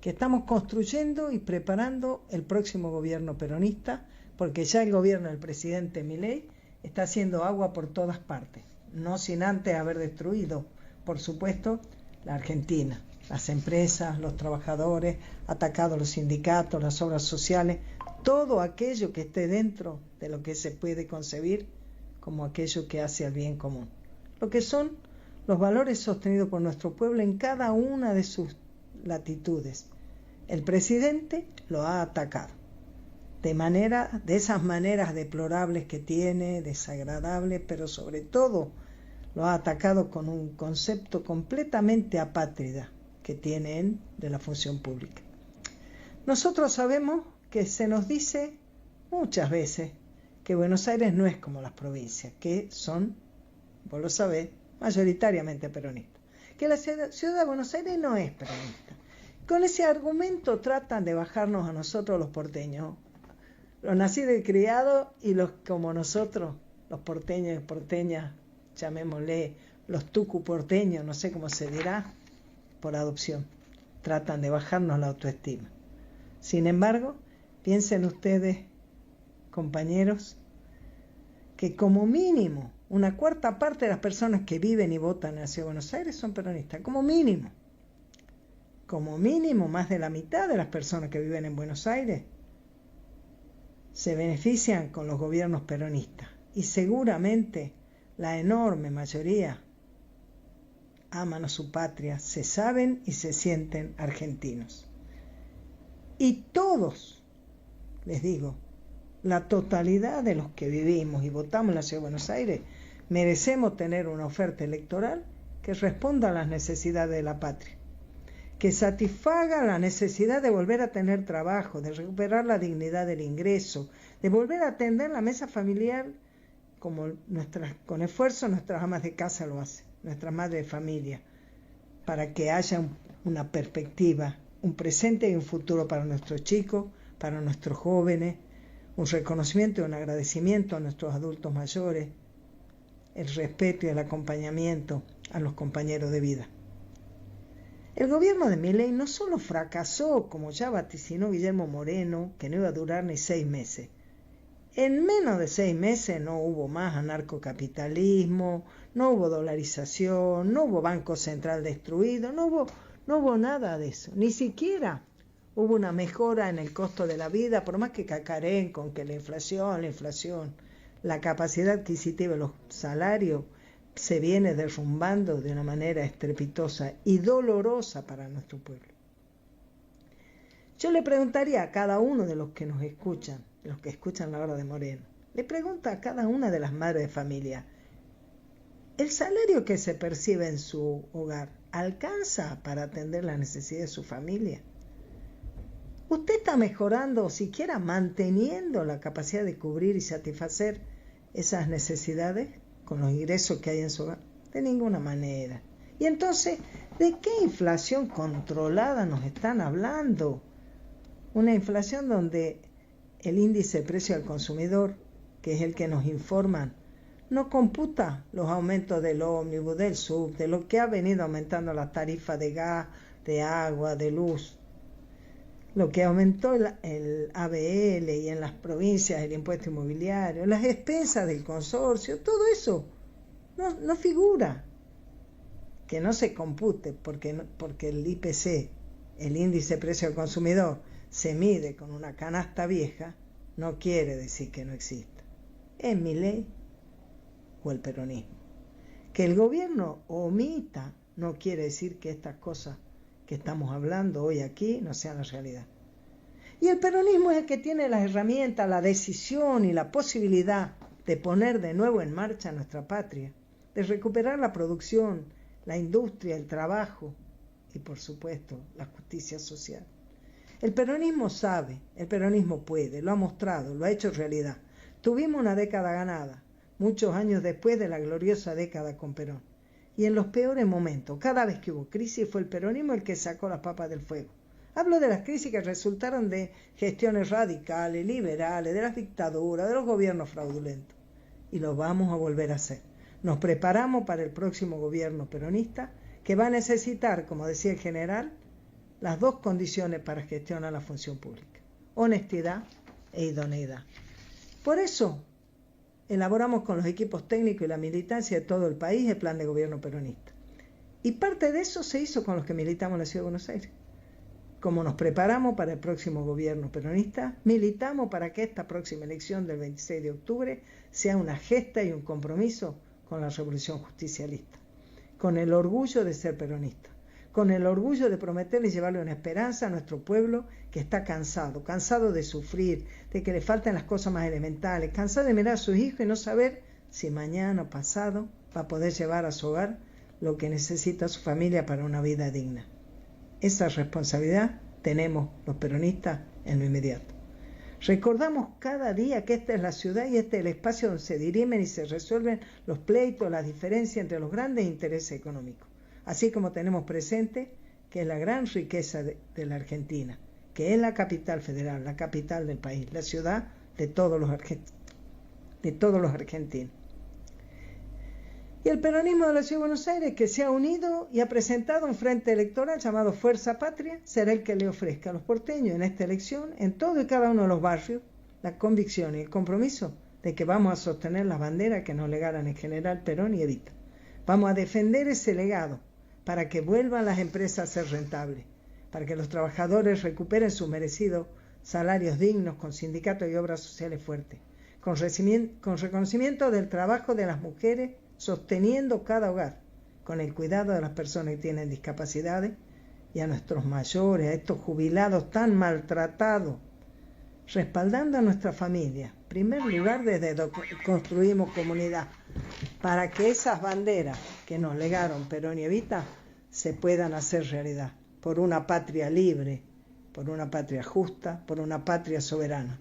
que estamos construyendo y preparando el próximo gobierno peronista, porque ya el gobierno del presidente Milei está haciendo agua por todas partes, no sin antes haber destruido, por supuesto, la Argentina, las empresas, los trabajadores, atacado los sindicatos, las obras sociales, todo aquello que esté dentro de lo que se puede concebir como aquello que hace al bien común. Lo que son los valores sostenidos por nuestro pueblo en cada una de sus latitudes. El presidente lo ha atacado de esas maneras deplorables que tiene, desagradables, pero sobre todo lo ha atacado con un concepto completamente apátrida que tiene él de la función pública. Nosotros sabemos que se nos dice muchas veces que Buenos Aires no es como las provincias, que son, vos lo sabés, mayoritariamente peronistas, que la ciudad de Buenos Aires no es peronista. Con ese argumento tratan de bajarnos a nosotros los porteños, los nacidos y criados, y los como nosotros, los porteños y porteñas, llamémosle los tucu porteños, no sé cómo se dirá, por adopción. Tratan de bajarnos la autoestima. Sin embargo, piensen ustedes, compañeros, que como mínimo una cuarta parte de las personas que viven y votan en la Ciudad de Buenos Aires son peronistas, como mínimo. Como mínimo, más de la mitad de las personas que viven en Buenos Aires se benefician con los gobiernos peronistas. Y seguramente la enorme mayoría aman a su patria, se saben y se sienten argentinos. Y todos, les digo, la totalidad de los que vivimos y votamos en la Ciudad de Buenos Aires, merecemos tener una oferta electoral que responda a las necesidades de la patria, que satisfaga la necesidad de volver a tener trabajo, de recuperar la dignidad del ingreso, de volver a atender la mesa familiar como con esfuerzo nuestras amas de casa lo hacen, nuestras madres de familia, para que haya una perspectiva, un presente y un futuro para nuestros chicos, para nuestros jóvenes, un reconocimiento y un agradecimiento a nuestros adultos mayores, el respeto y el acompañamiento a los compañeros de vida. El gobierno de Milei no solo fracasó, como ya vaticinó Guillermo Moreno, que no iba a durar ni 6 meses. En menos de 6 meses no hubo más anarcocapitalismo, no hubo dolarización, no hubo Banco Central destruido, no hubo nada de eso. Ni siquiera hubo una mejora en el costo de la vida, por más que cacareen con que la inflación, la capacidad adquisitiva de los salarios se viene derrumbando de una manera estrepitosa y dolorosa para nuestro pueblo. Yo le preguntaría a cada uno de los que nos escuchan, los que escuchan la hora de Moreno, le pregunto a cada una de las madres de familia, ¿el salario que se percibe en su hogar alcanza para atender las necesidades de su familia? ¿Usted está mejorando o siquiera manteniendo la capacidad de cubrir y satisfacer esas necesidades con los ingresos que hay en su hogar? De ninguna manera. Y entonces, ¿de qué inflación controlada nos están hablando? Una inflación donde el índice de precio al consumidor, que es el que nos informan, no computa los aumentos del ómnibus, del sub, de lo que ha venido aumentando la tarifa de gas, de agua, de luz. Lo que aumentó el ABL y en las provincias el impuesto inmobiliario, las expensas del consorcio, todo eso no figura. Que no se compute porque el IPC, el índice de precio al consumidor, se mide con una canasta vieja, no quiere decir que no exista. Es Milei o el peronismo. Que el gobierno omita no quiere decir que estas cosas que estamos hablando hoy aquí no sean la realidad. Y el peronismo es el que tiene las herramientas, la decisión y la posibilidad de poner de nuevo en marcha nuestra patria, de recuperar la producción, la industria, el trabajo y, por supuesto, la justicia social. El peronismo sabe, el peronismo puede, lo ha mostrado, lo ha hecho realidad. Tuvimos una década ganada, muchos años después de la gloriosa década con Perón. Y en los peores momentos, cada vez que hubo crisis, fue el peronismo el que sacó las papas del fuego. Hablo de las crisis que resultaron de gestiones radicales, liberales, de las dictaduras, de los gobiernos fraudulentos. Y lo vamos a volver a hacer. Nos preparamos para el próximo gobierno peronista, que va a necesitar, como decía el general, las dos condiciones para gestionar la función pública: honestidad e idoneidad. Por eso elaboramos con los equipos técnicos y la militancia de todo el país el plan de gobierno peronista. Y parte de eso se hizo con los que militamos en la Ciudad de Buenos Aires. Como nos preparamos para el próximo gobierno peronista, militamos para que esta próxima elección del 26 de octubre sea una gesta y un compromiso con la revolución justicialista, con el orgullo de ser peronista, con el orgullo de prometerle y llevarle una esperanza a nuestro pueblo que está cansado de sufrir, de que le faltan las cosas más elementales, cansado de mirar a sus hijos y no saber si mañana o pasado va a poder llevar a su hogar lo que necesita su familia para una vida digna. Esa responsabilidad tenemos los peronistas en lo inmediato. Recordamos cada día que esta es la ciudad y este es el espacio donde se dirimen y se resuelven los pleitos, las diferencias entre los grandes intereses económicos. Así como tenemos presente que es la gran riqueza de la Argentina, que es la capital federal, la capital del país, la ciudad de todos los argentinos. Y el peronismo de la Ciudad de Buenos Aires, que se ha unido y ha presentado un frente electoral llamado Fuerza Patria, será el que le ofrezca a los porteños en esta elección, en todo y cada uno de los barrios, la convicción y el compromiso de que vamos a sostener las banderas que nos legaran el general Perón y Evita. Vamos a defender ese legado para que vuelvan las empresas a ser rentables, para que los trabajadores recuperen sus merecidos salarios dignos con sindicatos y obras sociales fuertes, con reconocimiento del trabajo de las mujeres sosteniendo cada hogar, con el cuidado de las personas que tienen discapacidades y a nuestros mayores, a estos jubilados tan maltratados, respaldando a nuestra familia, en primer lugar desde donde construimos comunidad, para que esas banderas que nos legaron Perón y Evita se puedan hacer realidad, por una patria libre, por una patria justa, por una patria soberana,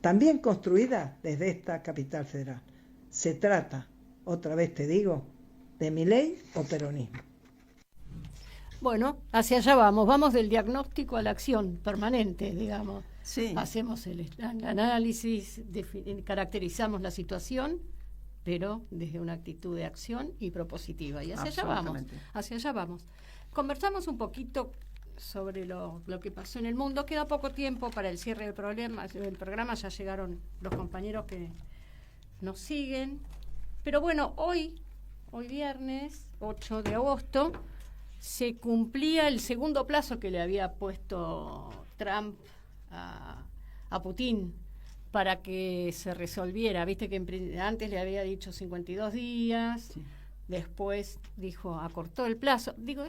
también construida desde esta capital federal. Se trata, otra vez te digo, de Milei o peronismo. Bueno, hacia allá vamos del diagnóstico a la acción permanente, digamos. Sí. Hacemos el análisis, caracterizamos la situación, pero desde una actitud de acción y propositiva. Y hacia allá vamos. Conversamos un poquito sobre lo que pasó en el mundo. Queda poco tiempo para el cierre del programa, ya llegaron los compañeros que nos siguen. Pero bueno, hoy viernes 8 de agosto, se cumplía el segundo plazo que le había puesto Trump a Putin para que se resolviera. Viste que antes le había dicho 52 días, sí. Después dijo, acortó el plazo. Digo,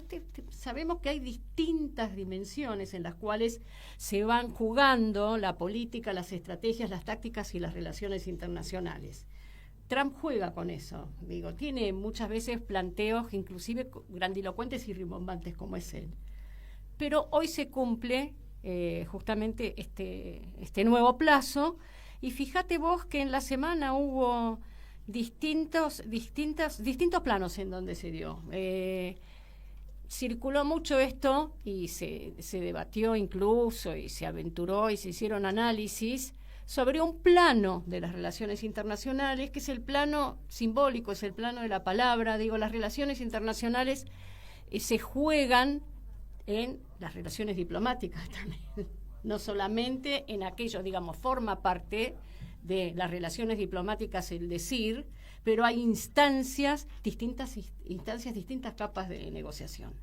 sabemos que hay distintas dimensiones en las cuales se van jugando la política, las estrategias, las tácticas y las relaciones internacionales. Trump juega con eso, digo, tiene muchas veces planteos inclusive grandilocuentes y rimbombantes como es él. Pero hoy se cumple justamente este nuevo plazo, y fíjate vos que en la semana hubo distintos planos en donde se dio. Circuló mucho esto y se debatió incluso y se aventuró y se hicieron análisis sobre un plano de las relaciones internacionales, que es el plano simbólico, es el plano de la palabra. Digo, las relaciones internacionales se juegan en las relaciones diplomáticas también, no solamente en aquello, digamos, forma parte de las relaciones diplomáticas el decir, pero hay distintas capas de negociación.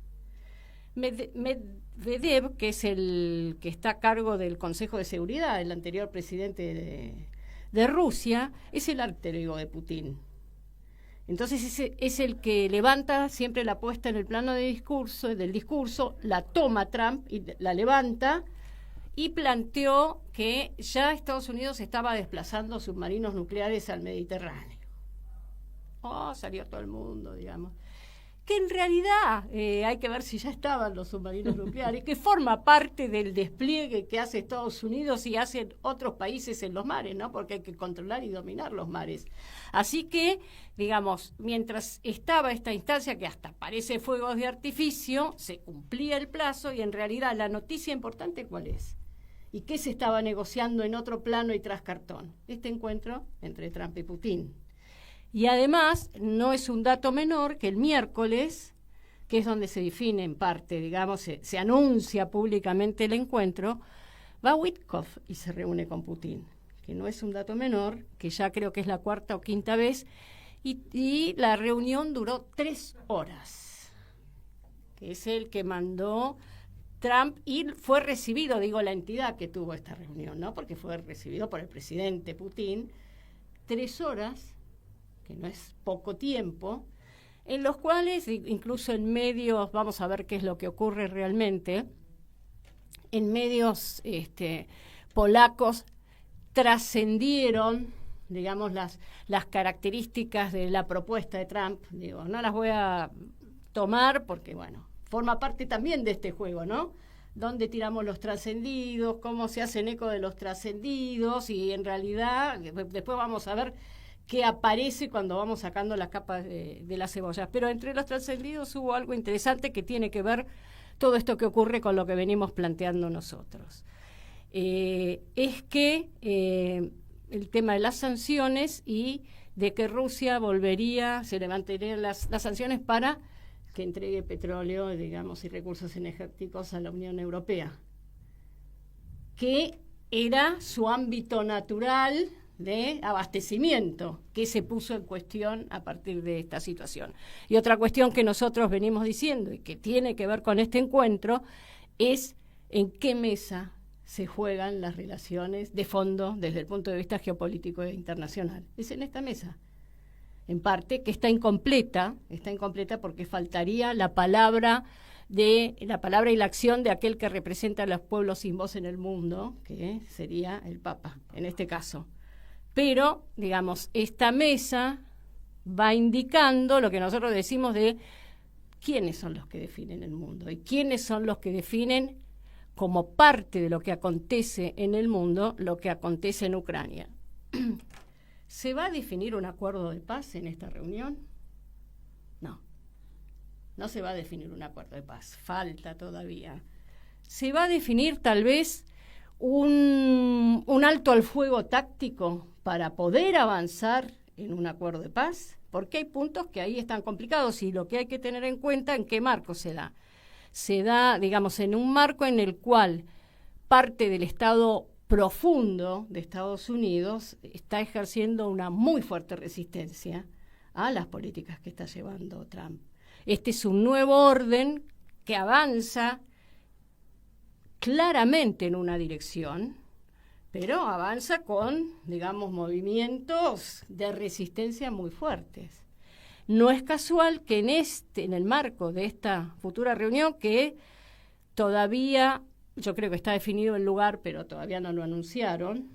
Medvedev, que es el que está a cargo del Consejo de Seguridad, el anterior presidente de Rusia, es el alter ego de Putin. Entonces ese es el que levanta siempre la puesta en el plano del discurso, la toma Trump y la levanta, y planteó que ya Estados Unidos estaba desplazando submarinos nucleares al Mediterráneo. Salió todo el mundo, digamos. Que en realidad hay que ver si ya estaban los submarinos nucleares, que forma parte del despliegue que hace Estados Unidos y hacen otros países en los mares, ¿no? Porque hay que controlar y dominar los mares. Así que, digamos, mientras estaba esta instancia, que hasta parece fuegos de artificio, se cumplía el plazo, y en realidad la noticia importante, ¿cuál es? ¿Y qué se estaba negociando en otro plano y tras cartón? Este encuentro entre Trump y Putin. Y además, no es un dato menor que el miércoles, que es donde se define en parte, digamos, se anuncia públicamente el encuentro, va Witkoff y se reúne con Putin, que no es un dato menor, que ya creo que es la cuarta o quinta vez, y la reunión duró 3 horas, que es el que mandó Trump, y fue recibido, digo, la entidad que tuvo esta reunión, ¿no? Porque fue recibido por el presidente Putin, 3 horas, que no es poco tiempo, en los cuales, incluso en medios, vamos a ver qué es lo que ocurre realmente, en medios polacos trascendieron, digamos, las características de la propuesta de Trump. Digo, no las voy a tomar porque, bueno, forma parte también de este juego, ¿no? Dónde tiramos los trascendidos, cómo se hacen eco de los trascendidos, y en realidad después vamos a ver qué aparece cuando vamos sacando las capas de las cebollas. Pero entre los trascendidos hubo algo interesante que tiene que ver todo esto que ocurre con lo que venimos planteando nosotros. Es que el tema de las sanciones y de que Rusia se levantarían las sanciones para que entregue petróleo, digamos, y recursos energéticos a la Unión Europea, que era su ámbito natural de abastecimiento, que se puso en cuestión a partir de esta situación. Y otra cuestión que nosotros venimos diciendo y que tiene que ver con este encuentro es en qué mesa se juegan las relaciones de fondo desde el punto de vista geopolítico e internacional. Es en esta mesa, en parte, que está incompleta porque faltaría la palabra y la acción de aquel que representa a los pueblos sin voz en el mundo, que sería el Papa, en este caso. Pero, digamos, esta mesa va indicando lo que nosotros decimos de quiénes son los que definen el mundo y quiénes son los que definen como parte de lo que acontece en el mundo, lo que acontece en Ucrania. ¿Se va a definir un acuerdo de paz en esta reunión? No. no se va a definir un acuerdo de paz, falta todavía. Se va a definir tal vez un alto al fuego táctico para poder avanzar en un acuerdo de paz, porque hay puntos que ahí están complicados y lo que hay que tener en cuenta en qué marco se da. Se da, digamos, en un marco en el cual parte del Estado profundo de Estados Unidos está ejerciendo una muy fuerte resistencia a las políticas que está llevando Trump. Este es un nuevo orden que avanza claramente en una dirección, pero avanza con, digamos, movimientos de resistencia muy fuertes. No es casual que en el marco de esta futura reunión, que todavía, yo creo que está definido el lugar, pero todavía no lo anunciaron,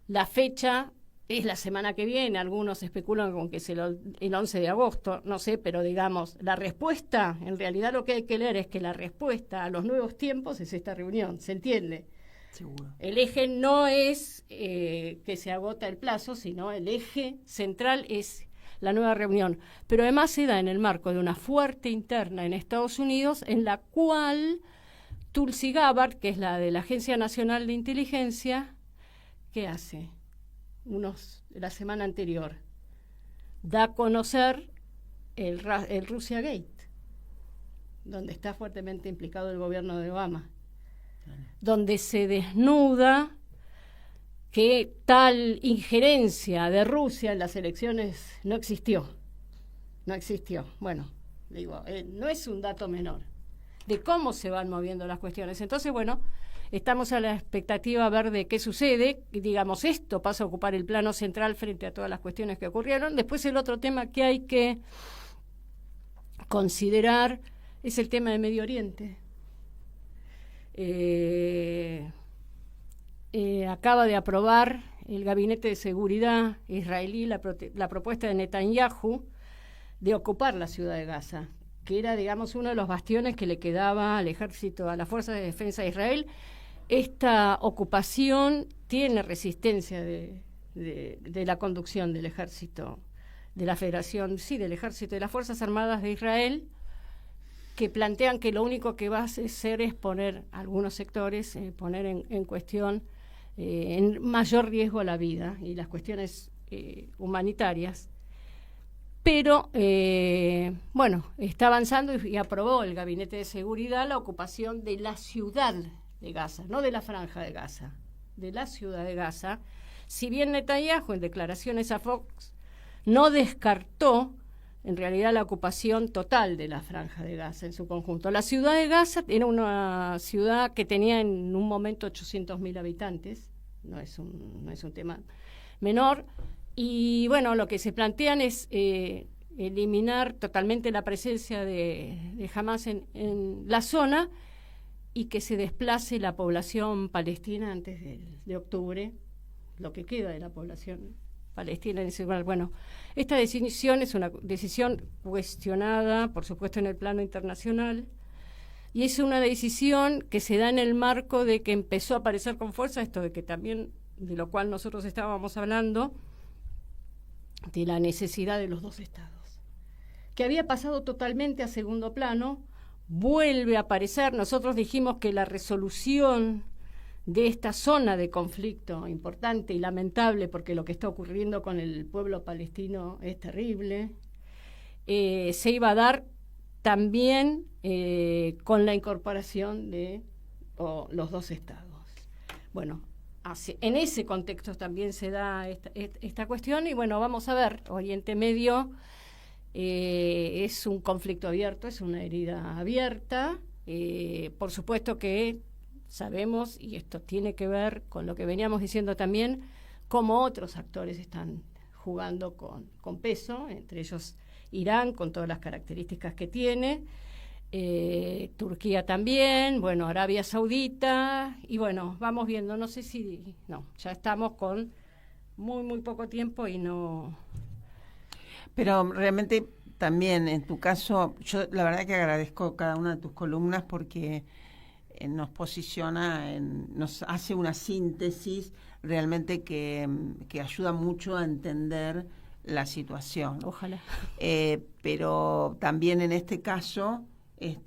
la fecha es la semana que viene, algunos especulan con que es el 11 de agosto, no sé, pero digamos, la respuesta, en realidad lo que hay que leer es que la respuesta a los nuevos tiempos es esta reunión, ¿se entiende? Seguro. El eje no es que se agota el plazo, sino el eje central es la nueva reunión. Pero además se da en el marco de una fuerte interna en Estados Unidos, en la cual Tulsi Gabbard, que es la de la Agencia Nacional de Inteligencia, ¿qué hace? La semana anterior, da a conocer el Russia Gate, donde está fuertemente implicado el gobierno de Obama, donde se desnuda que tal injerencia de Rusia en las elecciones no existió. Bueno, digo, no es un dato menor de cómo se van moviendo las cuestiones. Entonces, bueno, estamos a la expectativa a ver de qué sucede. Y digamos, esto pasa a ocupar el plano central frente a todas las cuestiones que ocurrieron. Después el otro tema que hay que considerar es el tema de Medio Oriente. Acaba de aprobar el Gabinete de Seguridad israelí la propuesta de Netanyahu de ocupar la ciudad de Gaza, que era, digamos, uno de los bastiones que le quedaba al ejército, a las fuerzas de defensa de Israel. Esta ocupación tiene resistencia de la conducción del ejército, de la Federación, sí, del ejército, de las Fuerzas Armadas de Israel, que plantean que lo único que va a hacer es poner algunos sectores, poner en cuestión, en mayor riesgo la vida y las cuestiones humanitarias. Pero, bueno, está avanzando y aprobó el Gabinete de Seguridad la ocupación de la ciudad de Gaza, no de la franja de Gaza, de la ciudad de Gaza. Si bien Netanyahu, en declaraciones a Fox, no descartó en realidad la ocupación total de la franja de Gaza en su conjunto. La ciudad de Gaza era una ciudad que tenía en un momento 800.000 habitantes, no es un tema menor, y bueno, lo que se plantean es eliminar totalmente la presencia de Hamas en la zona y que se desplace la población palestina antes de octubre, lo que queda de la población palestina en ese lugar. Bueno, esta decisión es una decisión cuestionada, por supuesto, en el plano internacional, y es una decisión que se da en el marco de que empezó a aparecer con fuerza esto de que también, de lo cual nosotros estábamos hablando, de la necesidad de los dos estados, que había pasado totalmente a segundo plano, vuelve a aparecer. Nosotros dijimos que la resolución de esta zona de conflicto importante y lamentable, porque lo que está ocurriendo con el pueblo palestino es terrible, se iba a dar también con la incorporación de los dos estados. Bueno, en ese contexto también se da esta cuestión y bueno, vamos a ver, Oriente Medio es un conflicto abierto, es una herida abierta, por supuesto que sabemos, y esto tiene que ver con lo que veníamos diciendo también, cómo otros actores están jugando con peso, entre ellos Irán, con todas las características que tiene, Turquía también, bueno, Arabia Saudita, y bueno, vamos viendo, ya estamos con muy poco tiempo y no... Pero realmente también, en tu caso, yo la verdad que agradezco cada una de tus columnas porque nos posiciona, nos hace una síntesis realmente que ayuda mucho a entender la situación. Ojalá. Pero también en este caso,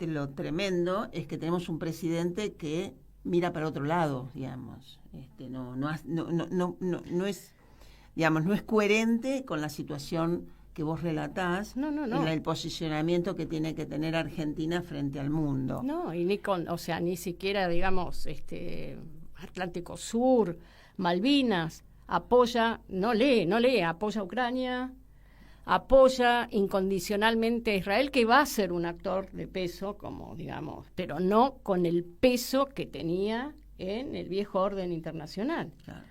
lo tremendo es que tenemos un presidente que mira para otro lado, digamos. No es, digamos, no es coherente con la situación que vos relatás, No. en el posicionamiento que tiene que tener Argentina frente al mundo. No, y ni siquiera, digamos, Atlántico Sur, Malvinas, no lee, apoya a Ucrania, apoya incondicionalmente a Israel, que va a ser un actor de peso, como digamos, pero no con el peso que tenía en el viejo orden internacional. Claro.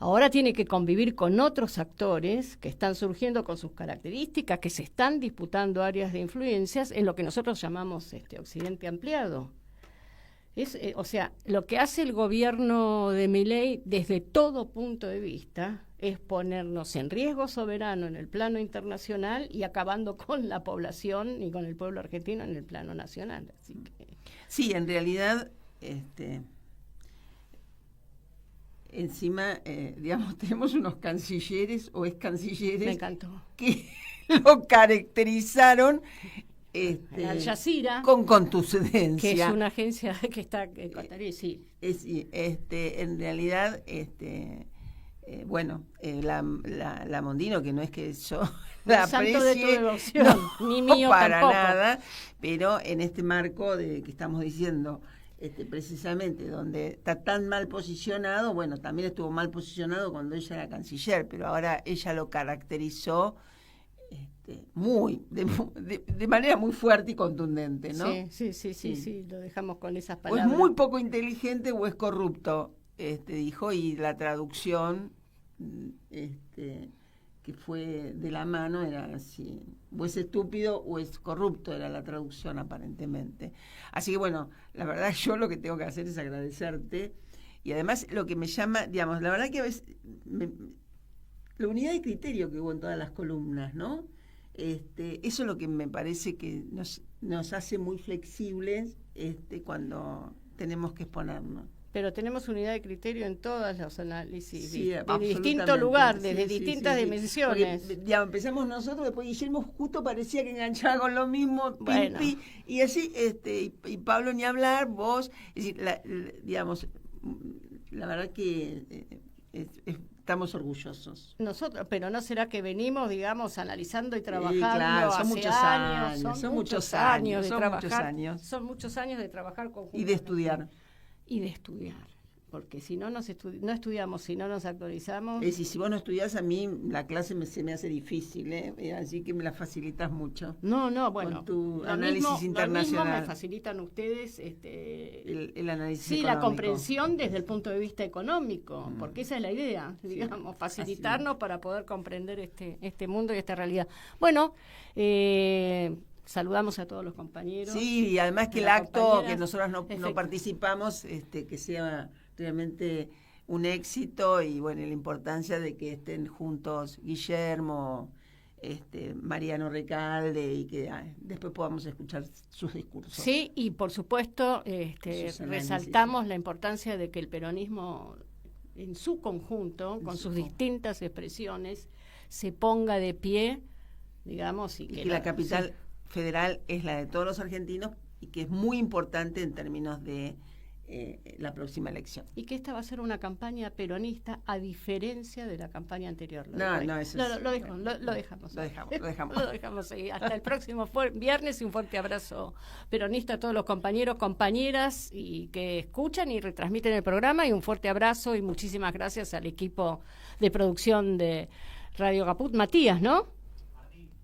Ahora tiene que convivir con otros actores que están surgiendo con sus características, que se están disputando áreas de influencias en lo que nosotros llamamos Occidente ampliado. O sea, lo que hace el gobierno de Milei desde todo punto de vista es ponernos en riesgo soberano en el plano internacional y acabando con la población y con el pueblo argentino en el plano nacional. Así que... Sí, en realidad, encima, digamos, tenemos unos cancilleres o ex cancilleres Me encantó. que lo caracterizaron Al Jazeera, con contundencia. que es una agencia que está en Qatarí, sí. En realidad, la Mondino, que no es que yo la santo de tu aprecie, devoción, ni mío para tampoco. nada, pero en este marco de que estamos diciendo, precisamente donde está tan mal posicionado, bueno, también estuvo mal posicionado cuando ella era canciller, pero ahora ella lo caracterizó de manera muy fuerte y contundente, ¿no? Sí, lo dejamos con esas O palabras. es muy poco inteligente o es corrupto, dijo, y la traducción que fue de la mano era así, o es estúpido o es corrupto, era la traducción aparentemente. Así que bueno, la verdad yo lo que tengo que hacer es agradecerte, y además lo que me llama, digamos, la verdad que a veces la unidad de criterio que hubo en todas las columnas, ¿no? Eso es lo que me parece que nos hace muy flexibles cuando tenemos que exponernos. Pero tenemos unidad de criterio en todos los análisis, Sí, de absolutamente. distinto lugar, Sí, desde sí, distintas sí. dimensiones. Porque, digamos, empezamos nosotros, después Guillermo justo parecía que enganchaba con lo mismo, Bueno. Pimpi, y así, y Pablo ni hablar, vos, es decir, digamos, la verdad que estamos orgullosos. Nosotros, pero ¿no será que venimos, digamos, analizando y trabajando claro, son hace muchos años? años, Son muchos años de son trabajar. muchos años. Son muchos años de trabajar conjuntamente. Y de estudiar. Y de estudiar. Porque si no no estudiamos, si no nos actualizamos... Es decir, si vos no estudiás, a mí la clase se me hace difícil, así que me la facilitas mucho. No, bueno. Con tu lo análisis mismo internacional. me facilitan ustedes el análisis sí, económico. la comprensión desde el punto de vista económico, porque esa es la idea, digamos, facilitarnos para poder comprender este mundo y esta realidad. Bueno, saludamos a todos los compañeros. Sí, y además que el las acto compañeras. que nosotros no participamos, que sea realmente un éxito, y bueno, la importancia de que estén juntos Guillermo, Mariano Recalde, y que después podamos escuchar sus discursos. Sí, y por supuesto Sus análisis. resaltamos la importancia de que el peronismo en su conjunto, con sus distintas expresiones, se ponga de pie, digamos, y que la capital federal es la de todos los argentinos, y que es muy importante en términos de la próxima elección. Y que esta va a ser una campaña peronista a diferencia de la campaña anterior. Lo dejamos. Lo dejamos ahí. Hasta el próximo viernes, y un fuerte abrazo peronista a todos los compañeros, compañeras y que escuchan y retransmiten el programa, y un fuerte abrazo y muchísimas gracias al equipo de producción de Radio Caput. Matías, ¿no?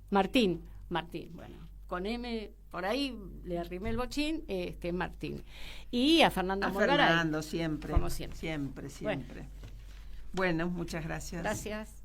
Martín, bueno, con M por ahí le arrimé el bochín, Martín. Y a Fernando Morgaray. Fernando, siempre. Como siempre. Siempre. Bueno, muchas gracias. Gracias.